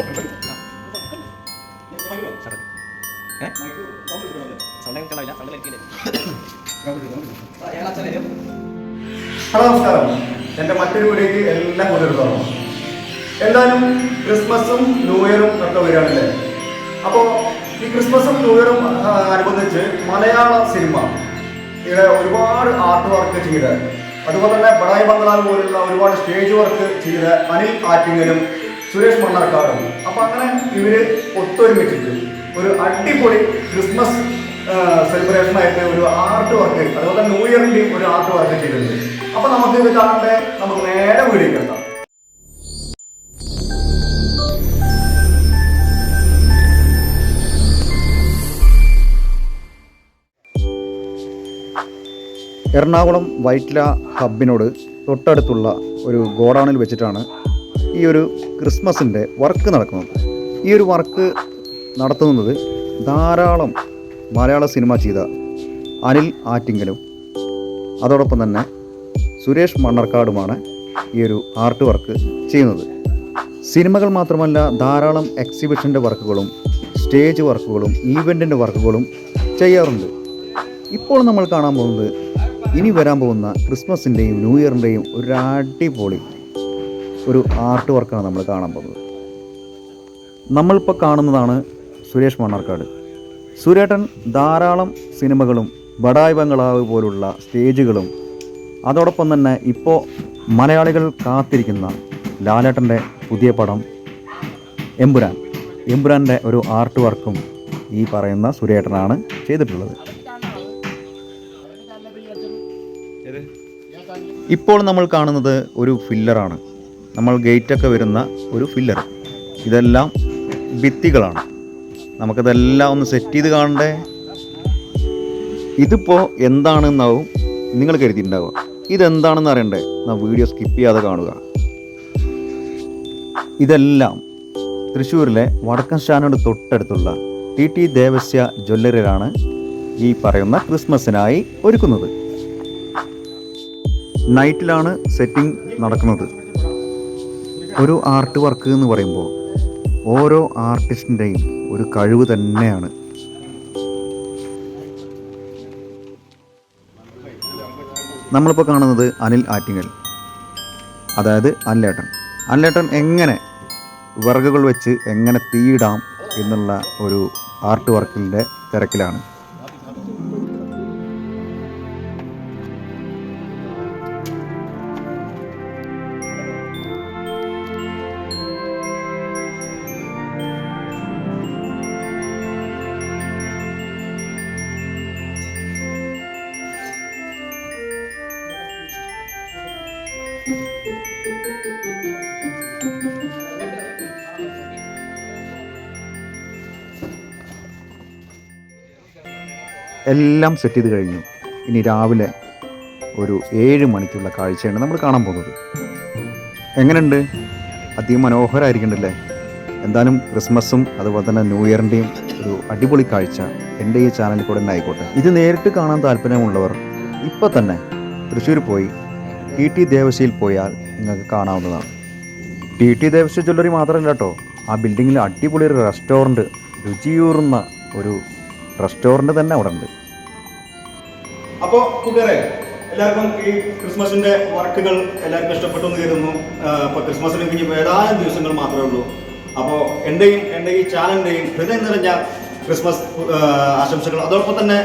Hello നമസ്കാരം. എൻ്റെ മറ്റൊരു വീഡിയോയ്ക്ക് എല്ലാം കൊണ്ടുവരുന്നു. എന്തായാലും ക്രിസ്മസും ന്യൂ ഇയറും ഒക്കെ വരികയാണല്ലേ. അപ്പോൾ ഈ ക്രിസ്മസും ന്യൂ ഇയറും അനുബന്ധിച്ച് മലയാള സിനിമ ഇവിടെ ഒരുപാട് ആർട്ട് വർക്ക് ചെയ്ത, അതുപോലെ തന്നെ ബഡായി ബംഗ്ലാവ് പോലുള്ള ഒരുപാട് സ്റ്റേജ് വർക്ക് ചെയ്ത അനിൽ ആറ്റിങ്ങലും സുരേഷ് മണ്ണാർക്കാടും. അപ്പോൾ അങ്ങനെ ഇവര് ഒത്തൊരുമിച്ചിട്ട് ഒരു അടിപൊളി ക്രിസ്മസ് സെലിബ്രേഷൻ ആയിട്ട് ഒരു ആർട്ട് വർക്ക്, അതുപോലെ ന്യൂ ഇയറിൻ്റെയും ഒരു ആർട്ട് വർക്ക് ചെയ്തിട്ടുണ്ട്. അപ്പോൾ നമുക്ക് ഇത് കാണണ്ടേ, നമുക്ക് നേരെ വീഡിയോ കേൾക്കാം. എറണാകുളം വൈറ്റ്ല ഹബിനോട് തൊട്ടടുത്തുള്ള ഒരു ഗോഡൗണിൽ വെച്ചിട്ടാണ് ഈ ഒരു ക്രിസ്മസിൻ്റെ വർക്ക് നടക്കുന്നത്. ഈ ഒരു വർക്ക് നടത്തുന്നത് ധാരാളം മലയാള സിനിമ ചെയ്ത അനിൽ ആറ്റിങ്ങലും അതോടൊപ്പം തന്നെ സുരേഷ് മണ്ണാർക്കാടുമാണ് ഈ ഒരു ആർട്ട് വർക്ക് ചെയ്യുന്നത്. സിനിമകൾ മാത്രമല്ല, ധാരാളം എക്സിബിഷൻ്റെ വർക്കുകളും സ്റ്റേജ് വർക്കുകളും ഈവൻറ്റിൻ്റെ വർക്കുകളും ചെയ്യാറുണ്ട്. ഇപ്പോൾ നമ്മൾ കാണാൻ പോകുന്നത് ഇനി വരാൻ പോകുന്ന ക്രിസ്മസിൻ്റെയും ന്യൂ ഇയറിൻ്റെയും ഒരു അടിപൊളി ഒരു ആർട്ട് വർക്കാണ് നമ്മൾ കാണാൻ പോകുന്നത്. നമ്മളിപ്പോൾ കാണുന്നതാണ് സുരേഷ് മണ്ണാർക്കാട്. സുരേട്ടൻ ധാരാളം സിനിമകളും ബഡായി ബംഗ്ലാവ് പോലുള്ള സ്റ്റേജുകളും അതോടൊപ്പം തന്നെ ഇപ്പോൾ മലയാളികൾ കാത്തിരിക്കുന്ന ലാലേട്ടൻ്റെ പുതിയ പടം എമ്പുരാൻ്റെ ഒരു ആർട്ട് വർക്കും ഈ പറയുന്ന സുരേട്ടനാണ് ചെയ്തിട്ടുള്ളത്. ഇപ്പോൾ നമ്മൾ കാണുന്നത് ഒരു ഫില്ലറാണ്. നമ്മൾ ഗേറ്റൊക്കെ വരുന്ന ഒരു ഫില്ലർ. ഇതെല്ലാം ഭിത്തികളാണ്. നമുക്കതെല്ലാം ഒന്ന് സെറ്റ് ചെയ്ത് കാണണ്ടേ. ഇതിപ്പോൾ എന്താണെന്നാവും നിങ്ങൾ കരുതിയിട്ടുണ്ടാവുക. ഇതെന്താണെന്ന് അറിയണ്ടേ? വീഡിയോ സ്കിപ്പ് ചെയ്യാതെ കാണുക. ഇതെല്ലാം തൃശ്ശൂരിലെ വടക്കൻ സ്റ്റാൻഡിനോട് തൊട്ടടുത്തുള്ള TT ദേവസ്യ ജ്വല്ലറിയിലാണ് ഈ പറയുന്ന ക്രിസ്മസിനായി ഒരുക്കുന്നത്. നൈറ്റിലാണ് സെറ്റിംഗ് നടക്കുന്നത്. ഒരു ആർട്ട് വർക്ക് എന്ന് പറയുമ്പോൾ ഓരോ ആർട്ടിസ്റ്റിൻ്റെയും ഒരു കഴിവ് തന്നെയാണ്. നമ്മളിപ്പോൾ കാണുന്നത് അനിൽ ആറ്റിങ്ങൽ, അതായത് അനിലേട്ടൻ എങ്ങനെ വിറകുകൾ വെച്ച് എങ്ങനെ തീയിടാം എന്നുള്ള ഒരു ആർട്ട് വർക്കിൻ്റെ തിരക്കിലാണ്. എല്ലാം സെറ്റ് ചെയ്ത് കഴിഞ്ഞു. ഇനി രാവിലെ ഒരു 7 മണിക്കുള്ള കാഴ്ചയാണ് നമ്മൾ കാണാൻ പോകുന്നത്. എങ്ങനെയുണ്ട്? അതിമനോഹരമായിരിക്കണ്ടല്ലേ? എന്തായാലും ക്രിസ്മസും അതുപോലെ തന്നെ ന്യൂ ഇയറിൻ്റെയും ഒരു അടിപൊളി കാഴ്ച എൻ്റെ ഈ ചാനലിൽ കൂടെ തന്നെ ആയിക്കോട്ടെ. ഇത് നേരിട്ട് കാണാൻ താല്പര്യമുള്ളവർ ഇപ്പോൾ തന്നെ തൃശ്ശൂർ പോയി TT ദേവസ്യയിൽ പോയാൽ നിങ്ങൾക്ക് കാണാവുന്നതാണ്. TT ദേവസ്യ ജ്വല്ലറി മാത്രമല്ല കേട്ടോ, ആ ബിൽഡിങ്ങിൽ അടിപൊളി ഒരു റെസ്റ്റോറൻറ്റ്, രുചിയൂറുന്ന ഒരു റെസ്റ്റോറൻറ്റ് തന്നെ അവിടെ ഉണ്ട്. അപ്പോൾ കൂട്ടുകാരെ, എല്ലാവർക്കും ഈ ക്രിസ്മസിൻ്റെ വർക്കുകൾ എല്ലാവർക്കും ഇഷ്ടപ്പെട്ടു എന്ന് കരുതുന്നു. അപ്പോൾ ക്രിസ്മസിന് കഴിഞ്ഞ് ഏതാനും ദിവസങ്ങൾ മാത്രമേ ഉള്ളൂ. അപ്പോൾ എൻ്റെ ഈ ചാനലിൻ്റെയും ഹൃദയം നിറഞ്ഞ ക്രിസ്മസ് ആശംസകൾ, അതോടൊപ്പം തന്നെ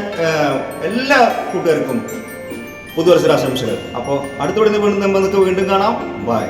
എല്ലാ കൂട്ടുകാർക്കും പുതുവത്സരാശംസകൾ. അപ്പോൾ അടുത്തോടെ വീണ്ടും കാണാം. ബൈ.